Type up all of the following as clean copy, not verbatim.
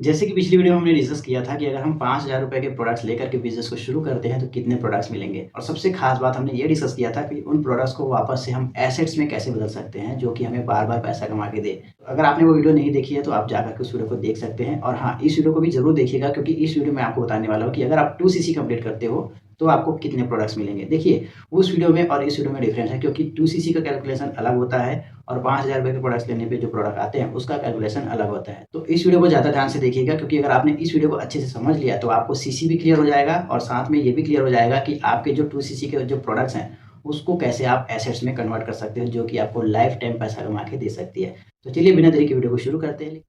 जैसे कि पिछली वीडियो में हमने डिस्कस किया था कि अगर हम 5,000 रुपए के प्रोडक्ट्स लेकर के बिज़नेस को शुरू करते हैं तो कितने प्रोडक्ट्स मिलेंगे। और सबसे खास बात हमने ये डिस्कस किया था कि उन प्रोडक्ट्स को वापस से हम एसेट्स में कैसे बदल सकते हैं जो कि हमें बार-बार पैसा कमा के दे। अगर आपने वो वीडियो नहीं देखी है तो आप जाकर के उस वीडियो को देख सकते हैं। और हाँ, इस वीडियो को भी ज़रूर देखिएगा क्योंकि इस वीडियो में आपको बताने वाला हूँ कि अगर आप 2 सीसी कंप्लीट करते हो तो आपको कितने प्रोडक्ट्स मिलेंगे। देखिए, उस वीडियो में और इस वीडियो में डिफरेंस है क्योंकि 2 सीसी का कैलकुलेशन अलग होता है और 5,000 रुपए के प्रोडक्ट्स लेने पे जो प्रोडक्ट आते हैं उसका कैलकुलेशन अलग होता है। तो इस वीडियो को ज़्यादा ध्यान से देखिएगा क्योंकि अगर आपने इस वीडियो को अच्छे से समझ लिया तो आपको सीसी भी क्लियर हो जाएगा और साथ में ये भी क्लियर हो जाएगा कि आपके जो 2 सीसी के जो प्रोडक्ट्स हैं उसको कैसे आप एसेट्स में कन्वर्ट कर सकते हो जो कि आपको लाइफ टाइम पैसा कमा के दे सकती है। तो चलिए बिना देरी के वीडियो को शुरू करते हैं।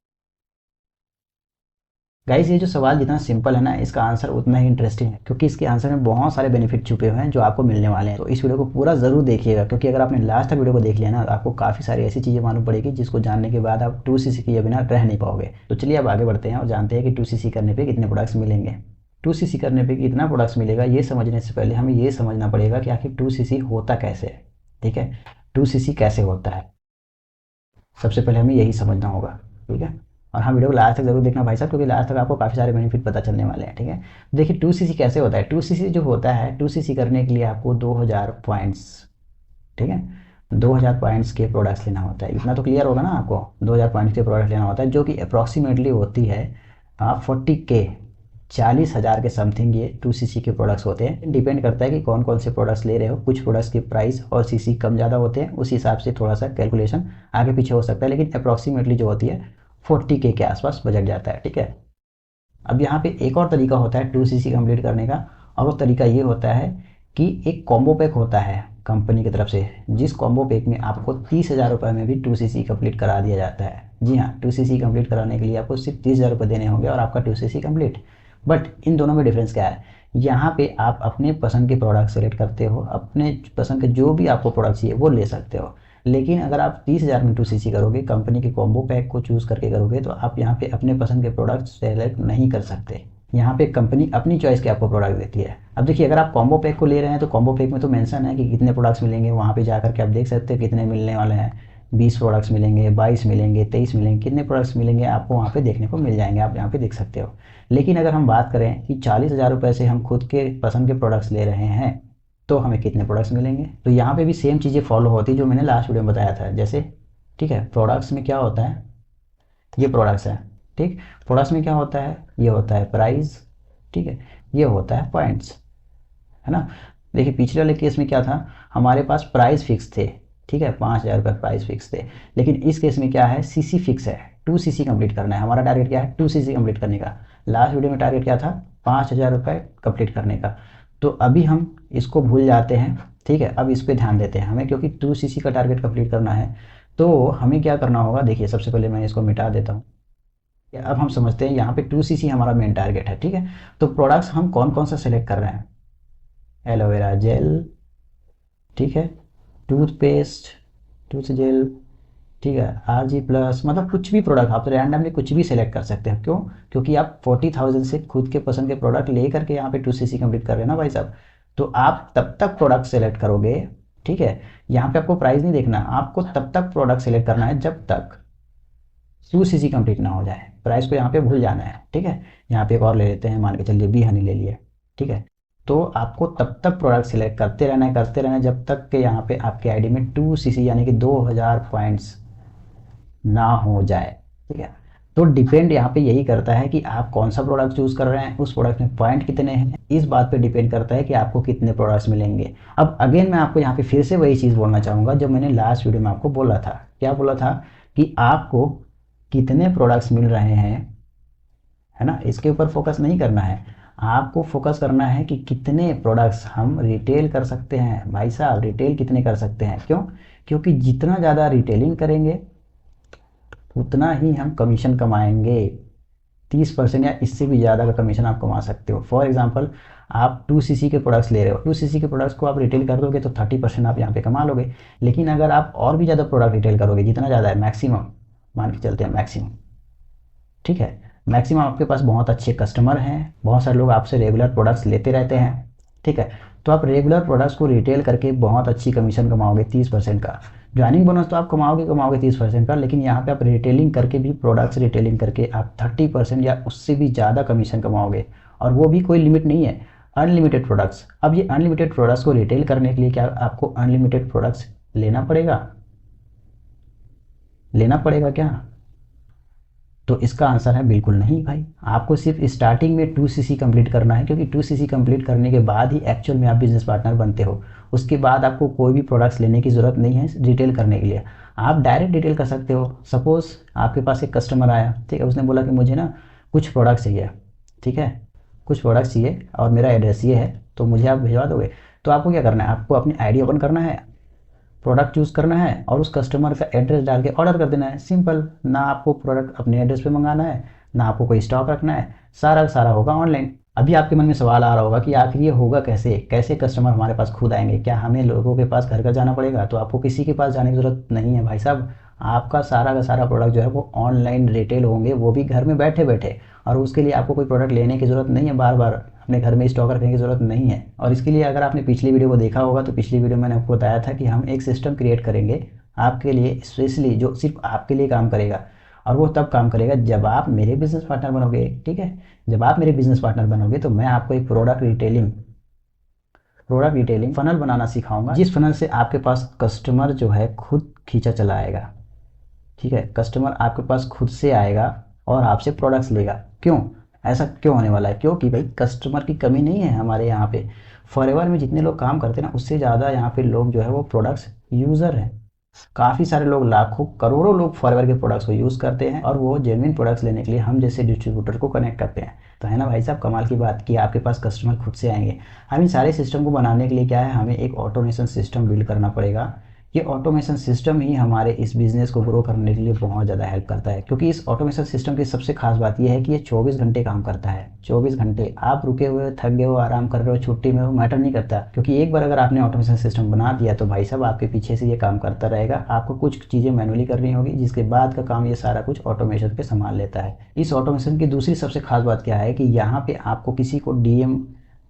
गाइस, ये जो सवाल जितना सिंपल है ना, इसका आंसर उतना ही इंटरेस्टिंग है क्योंकि इसके आंसर में बहुत सारे बेनिफिट छुपे हुए हैं जो आपको मिलने वाले हैं। तो इस वीडियो को पूरा ज़रूर देखिएगा क्योंकि अगर आपने लास्ट तक वीडियो को देख लिया ना तो आपको काफ़ी सारी ऐसी चीज़ें मालूम पड़ेगी जिसको जानने के बाद आप 2 सीसी किए बिना रह नहीं पाओगे। तो चलिए अब आगे बढ़ते हैं और जानते हैं कि 2 सीसी करने पर कितने प्रोडक्ट्स मिलेंगे। 2 सीसी करने पर कितना प्रोडक्ट्स मिलेगा ये समझने से पहले हमें ये समझना पड़ेगा कि आखिर 2 सीसी होता कैसे है। ठीक है, 2 सीसी कैसे होता है सबसे पहले हमें यही समझना होगा। ठीक है, और हाँ, वीडियो को लास्ट तक जरूर देखना भाई साहब क्योंकि लास्ट तक आपको काफ़ी सारे बेनिफिट पता चलने वाले हैं। ठीक है, देखिए 2 सीसी कैसे होता है। 2 सीसी जो होता है, 2 सीसी करने के लिए आपको 2000 पॉइंट्स, ठीक है, 2000 पॉइंट्स के प्रोडक्ट्स लेना होता है। इतना तो क्लियर होगा ना आपको, 2000 पॉइंट्स के प्रोडक्ट लेना होता है जो कि अप्रॉक्सीमेटली होती है 40K, 40,000 के समथिंग ये 2 सीसी के प्रोडक्ट्स होते हैं। डिपेंड करता है कि कौन कौन से प्रोडक्ट्स ले रहे हो। कुछ प्रोडक्ट्स की प्राइस और सीसी कम ज़्यादा होते हैं, उस हिसाब से थोड़ा सा कैलकुलेशन आगे पीछे हो सकता है, लेकिन अप्रॉक्सीमेटली जो होती है 40K के आसपास बजट जाता है। ठीक है, अब यहाँ पे एक और तरीका होता है 2 सीसी कंप्लीट करने का, और वो तरीका ये होता है कि एक कॉम्बो पैक होता है कंपनी की तरफ से, जिस कॉम्बो पैक में आपको 30,000 रुपये में भी 2 सीसी कंप्लीट करा दिया जाता है। जी हाँ, 2 सीसी कंप्लीट कराने के लिए आपको सिर्फ 30,000 रुपये देने होंगे और आपका 2 सीसी कंप्लीट। बट इन दोनों में डिफरेंस क्या है, यहाँ पे आप अपने पसंद के प्रोडक्ट सेलेक्ट करते हो, अपने पसंद के जो भी आपको प्रोडक्ट चाहिए वो ले सकते हो। लेकिन अगर आप 30,000 में 2 सीसी करोगे, कंपनी के कॉम्बो पैक को चूज़ करके करोगे, तो आप यहाँ पे अपने पसंद के प्रोडक्ट सेलेक्ट नहीं कर सकते। यहाँ पे कंपनी अपनी चॉइस के आपको प्रोडक्ट देती है। अब देखिए, अगर आप कॉम्बो पैक को ले रहे हैं तो कॉम्बो पैक में तो मेंशन है कि कितने प्रोडक्ट्स मिलेंगे, वहाँ पे जाकर के आप देख सकते हो कितने मिलने वाले हैं। 20 प्रोडक्ट्स मिलेंगे, 22 मिलेंगे, 23 मिलेंगे, कितने प्रोडक्ट्स मिलेंगे आपको वहाँ पे देखने को मिल जाएंगे, आप यहाँ पे देख सकते हो। लेकिन अगर हम बात करें कि 40,000 रुपये से हम खुद के पसंद के प्रोडक्ट्स ले रहे हैं तो हमें कितने प्रोडक्ट्स मिलेंगे। तो यहाँ पे भी सेम चीज़ें फॉलो होती है जो मैंने लास्ट वीडियो में बताया था। जैसे, ठीक है, प्रोडक्ट्स में क्या होता है, ये प्रोडक्ट्स है। ठीक, प्रोडक्ट्स में क्या होता है, ये होता है प्राइस, ठीक है, ये होता है पॉइंट्स, है ना। देखिए पिछले वाले केस में क्या था, हमारे पास प्राइस फिक्स थे, ठीक है, 5,000 रुपये प्राइस फिक्स थे। लेकिन इस केस में क्या है, सीसी फिक्स है, 2 सीसी कंप्लीट करना है। हमारा टारगेट क्या है, 2 सीसी कंप्लीट करने का। लास्ट वीडियो में टारगेट क्या था, 5,000 रुपये कंप्लीट करने का। तो अभी हम इसको भूल जाते हैं। ठीक है, अब इस पर ध्यान देते हैं हमें, क्योंकि 2 सीसी का टारगेट कंप्लीट करना है। तो हमें क्या करना होगा, देखिए सबसे पहले मैं इसको मिटा देता हूँ। अब हम समझते हैं यहाँ पे 2 सीसी हमारा मेन टारगेट है। ठीक है, तो प्रोडक्ट्स हम कौन कौन सा सेलेक्ट कर रहे हैं, एलोवेरा जेल, ठीक है, टूथपेस्ट, टूथ जेल, ठीक है, RG प्लस, मतलब कुछ भी प्रोडक्ट आप रैंडमली कुछ भी सेलेक्ट कर सकते हैं। क्यों, क्योंकि आप 40,000 से खुद के पसंद के प्रोडक्ट ले करके यहाँ पे 2 सीसी कंप्लीट कर रहे हैं ना भाई साहब। तो आप तब तक प्रोडक्ट सेलेक्ट करोगे, ठीक है, यहाँ पे आपको प्राइस नहीं देखना, आपको तब तक प्रोडक्ट सेलेक्ट करना है जब तक 2 सीसी कंप्लीट ना हो जाए। प्राइस को यहाँ पे भूल जाना है। ठीक है, यहाँ पे एक और ले लेते हैं, मान के चलिए बी हनी ले लिए। ठीक है, तो आपको तब तक प्रोडक्ट सिलेक्ट करते रहना है जब तक कि यहाँ पे आपके आईडी में 2 सीसी यानी कि 2000 पॉइंट्स ना हो जाए। ठीक है, तो डिपेंड यहाँ पे यही करता है कि आप कौन सा प्रोडक्ट चूज़ कर रहे हैं, उस प्रोडक्ट में पॉइंट कितने हैं, इस बात पे डिपेंड करता है कि आपको कितने प्रोडक्ट्स मिलेंगे। अब अगेन मैं आपको यहाँ पे फिर से वही चीज़ बोलना चाहूँगा जो मैंने लास्ट वीडियो में आपको बोला था। क्या बोला था, कि आपको कितने प्रोडक्ट्स मिल रहे हैं, है ना, इसके ऊपर फोकस नहीं करना है। आपको फोकस करना है कि कितने प्रोडक्ट्स हम रिटेल कर सकते हैं। भाई साहब, रिटेल कितने कर सकते हैं, क्यों, क्योंकि जितना ज़्यादा रिटेलिंग करेंगे उतना ही हम कमीशन कमाएंगे। 30% या इससे भी ज़्यादा का कमीशन आप कमा सकते हो। फॉर एग्जांपल, आप 2 सीसी के प्रोडक्ट्स ले रहे हो, 2 सीसी के प्रोडक्ट्स को आप रिटेल कर दोगे तो 30% आप यहाँ पे कमा लोगे। लेकिन अगर आप और भी ज़्यादा प्रोडक्ट रिटेल करोगे, जितना ज़्यादा है, मैक्सिमम मान के चलते हैं मैक्सिमम, ठीक है, मैक्सिमम आपके पास बहुत अच्छे कस्टमर हैं, बहुत सारे लोग आपसे रेगुलर प्रोडक्ट्स लेते रहते हैं। ठीक है, तो आप रेगुलर प्रोडक्ट्स को रिटेल करके बहुत अच्छी कमीशन कमाओगे 30% का। ज्वाइनिंग बोनस तो आप कमाओगे कमाओगे 30% का, लेकिन यहाँ पे आप रिटेलिंग करके भी, प्रोडक्ट्स रिटेलिंग करके आप 30% या उससे भी ज़्यादा कमीशन कमाओगे, और वो भी कोई लिमिट नहीं है, अनलिमिटेड प्रोडक्ट्स। अब ये अनलिमिटेड प्रोडक्ट्स को रिटेल करने के लिए क्या आपको अनलिमिटेड प्रोडक्ट्स लेना पड़ेगा, लेना पड़ेगा क्या? तो इसका आंसर है बिल्कुल नहीं भाई। आपको सिर्फ स्टार्टिंग में 2cc कंप्लीट करना है, क्योंकि 2cc कंप्लीट करने के बाद ही एक्चुअल में आप बिजनेस पार्टनर बनते हो। उसके बाद आपको कोई भी प्रोडक्ट्स लेने की ज़रूरत नहीं है रिटेल करने के लिए, आप डायरेक्ट रिटेल कर सकते हो। सपोज़ आपके पास एक कस्टमर आया, ठीक है, उसने बोला कि मुझे ना कुछ प्रोडक्ट्स चाहिए, ठीक है, कुछ प्रोडक्ट्स चाहिए और मेरा एड्रेस ये है, तो मुझे आप भिजवा दोगे? तो आपको क्या करना है, आपको अपनी आईडी ओपन करना है, प्रोडक्ट चूज़ करना है और उस कस्टमर का एड्रेस डाल के ऑर्डर कर देना है, सिंपल। ना आपको प्रोडक्ट अपने एड्रेस पे मंगाना है, ना आपको कोई स्टॉक रखना है, सारा का सारा होगा ऑनलाइन। अभी आपके मन में सवाल आ रहा होगा कि आखिर ये होगा कैसे, कैसे कस्टमर हमारे पास खुद आएंगे, क्या हमें लोगों के पास घर घर जाना पड़ेगा? तो आपको किसी के पास जाने की ज़रूरत नहीं है भाई साहब, आपका सारा का सारा प्रोडक्ट जो है वो ऑनलाइन रिटेल होंगे, वो भी घर में बैठे बैठे। और उसके लिए आपको कोई प्रोडक्ट लेने की ज़रूरत नहीं है, बार बार अपने घर में स्टॉक रखने की ज़रूरत नहीं है। और इसके लिए अगर आपने पिछली वीडियो को देखा होगा, तो पिछली वीडियो में मैंने आपको बताया था कि हम एक सिस्टम क्रिएट करेंगे आपके लिए स्पेशली, जो सिर्फ आपके लिए काम करेगा। और वो तब काम करेगा जब आप मेरे बिजनेस पार्टनर बनोगे, ठीक है। जब आप मेरे बिजनेस पार्टनर बनोगे तो मैं आपको एक प्रोडक्ट डिटेलिंग फनल बनाना सिखाऊंगा, जिस फनल से आपके पास कस्टमर जो है खुद खींचा चला आएगा, ठीक है। कस्टमर आपके पास खुद से आएगा और आपसे प्रोडक्ट्स लेगा। क्यों ऐसा क्यों होने वाला है? क्योंकि भाई कस्टमर की कमी नहीं है हमारे यहाँ पे। फॉरएवर में जितने लोग काम करते हैं ना, उससे ज़्यादा यहाँ पे लोग जो है वो प्रोडक्ट्स यूज़र हैं। काफ़ी सारे लोग, लाखों करोड़ों लोग फॉरएवर के प्रोडक्ट्स को यूज़ करते हैं, और वो जेन्युइन प्रोडक्ट्स लेने के लिए हम जैसे डिस्ट्रीब्यूटर को कनेक्ट करते हैं। तो है ना भाई साहब कमाल की बात कि आपके पास कस्टमर खुद से आएंगे। हम इन सारे सिस्टम को बनाने के लिए क्या है, हमें एक ऑटोमेशन सिस्टम बिल्ड करना पड़ेगा। ये ऑटोमेशन सिस्टम ही हमारे इस बिज़नेस को ग्रो करने के लिए बहुत ज़्यादा हेल्प करता है, क्योंकि इस ऑटोमेशन सिस्टम की सबसे खास बात यह है कि ये 24 घंटे काम करता है। 24 घंटे आप रुके हुए, थक गए हो, आराम कर रहे हो, छुट्टी में हो, मैटर नहीं करता, क्योंकि एक बार अगर आपने ऑटोमेशन सिस्टम बना दिया तो भाई साहब आपके पीछे से ये काम करता रहेगा। आपको कुछ चीज़ें मैनुअली करनी होगी, जिसके बाद का काम ये सारा कुछ ऑटोमेशन पे संभाल लेता है। इस ऑटोमेशन की दूसरी सबसे खास बात क्या है कि यहाँ पे आपको किसी को डीएम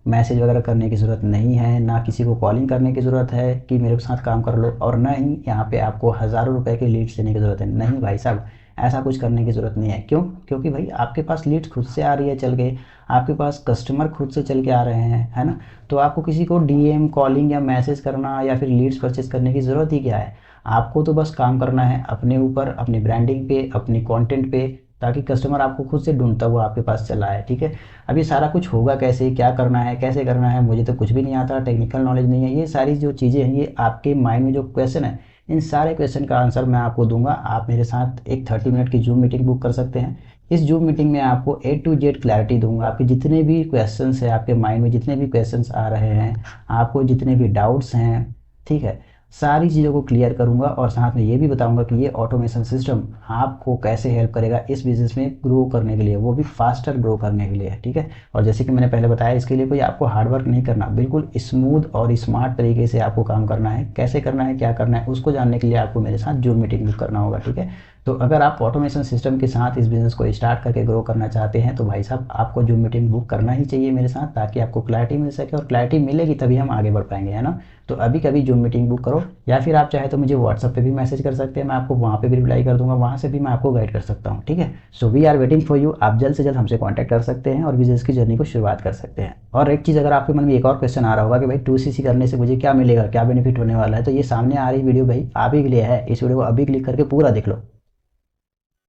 मैसेज वगैरह करने की ज़रूरत नहीं है, ना किसी को कॉलिंग करने की ज़रूरत है कि मेरे साथ काम कर लो, और ना ही यहाँ पे आपको हज़ारों रुपए के लीड्स देने की ज़रूरत है। नहीं भाई साहब, ऐसा कुछ करने की ज़रूरत नहीं है। क्यों? क्योंकि भाई आपके पास लीड्स खुद से आ रही है चल के, आपके पास कस्टमर खुद से चल के आ रहे हैं, है ना। तो आपको किसी को डीएम, कॉलिंग या मैसेज करना या फिर लीड्स परचेज करने की ज़रूरत ही क्या है? आपको तो बस काम करना है अपने ऊपर, अपनी ब्रांडिंग पे, अपनी कंटेंट पे, ताकि कस्टमर आपको खुद से ढूंढता हुआ आपके पास चला है, ठीक है। अब ये सारा कुछ होगा कैसे, क्या करना है, कैसे करना है, मुझे तो कुछ भी नहीं आता, टेक्निकल नॉलेज नहीं है। ये सारी जो चीज़ें हैं, ये आपके माइंड में जो क्वेश्चन है, इन सारे क्वेश्चन का आंसर मैं आपको दूंगा। आप मेरे साथ एक 30 मिनट की जूम मीटिंग बुक कर सकते हैं। इस जूम मीटिंग में आपको A to Z क्लैरिटी दूंगा। आपके जितने भी क्वेश्चंस हैं, आपके माइंड में जितने भी क्वेश्चंस आ रहे हैं, आपको जितने भी डाउट्स हैं, ठीक है, सारी चीज़ों को क्लियर करूंगा। और साथ में ये भी बताऊंगा कि ये ऑटोमेशन सिस्टम आपको कैसे हेल्प करेगा इस बिज़नेस में ग्रो करने के लिए, वो भी फास्टर ग्रो करने के लिए, ठीक है। और जैसे कि मैंने पहले बताया, इसके लिए कोई आपको हार्डवर्क नहीं करना, बिल्कुल स्मूथ और स्मार्ट तरीके से आपको काम करना है। कैसे करना है, क्या करना है, उसको जानने के लिए आपको मेरे साथ जूम मीटिंग बुक करना होगा, ठीक है। तो अगर आप ऑटोमेशन सिस्टम के साथ इस बिज़नेस को स्टार्ट करके ग्रो करना चाहते हैं, तो भाई साहब आपको जूम मीटिंग बुक करना ही चाहिए मेरे साथ, ताकि आपको क्लैरिटी मिल सके, और क्लैरिटी मिलेगी तभी हम आगे बढ़ पाएंगे, है ना। तो अभी कभी जूम मीटिंग बुक करो, या फिर आप चाहे तो मुझे व्हाट्सएप पे भी मैसेज कर सकते हैं, मैं आपको वहाँ पे भी रिप्लाई कर दूंगा, वहाँ से भी मैं आपको गाइड कर सकता हूँ, ठीक है। So we are waiting for you. आप जल्द से जल्द हमसे कॉन्टैक्ट कर सकते हैं और बिजनेस की जर्नी को शुरुआत कर सकते हैं। और एक चीज़, अगर आपके मन में एक और क्वेश्चन आ रहा होगा कि भाई 2cc करने से मुझे क्या मिलेगा, क्या बेनिफिट होने वाला है, तो ये सामने आ रही वीडियो भाई आप ही के लिए है। इस वीडियो को अभी क्लिक करके पूरा देख लो।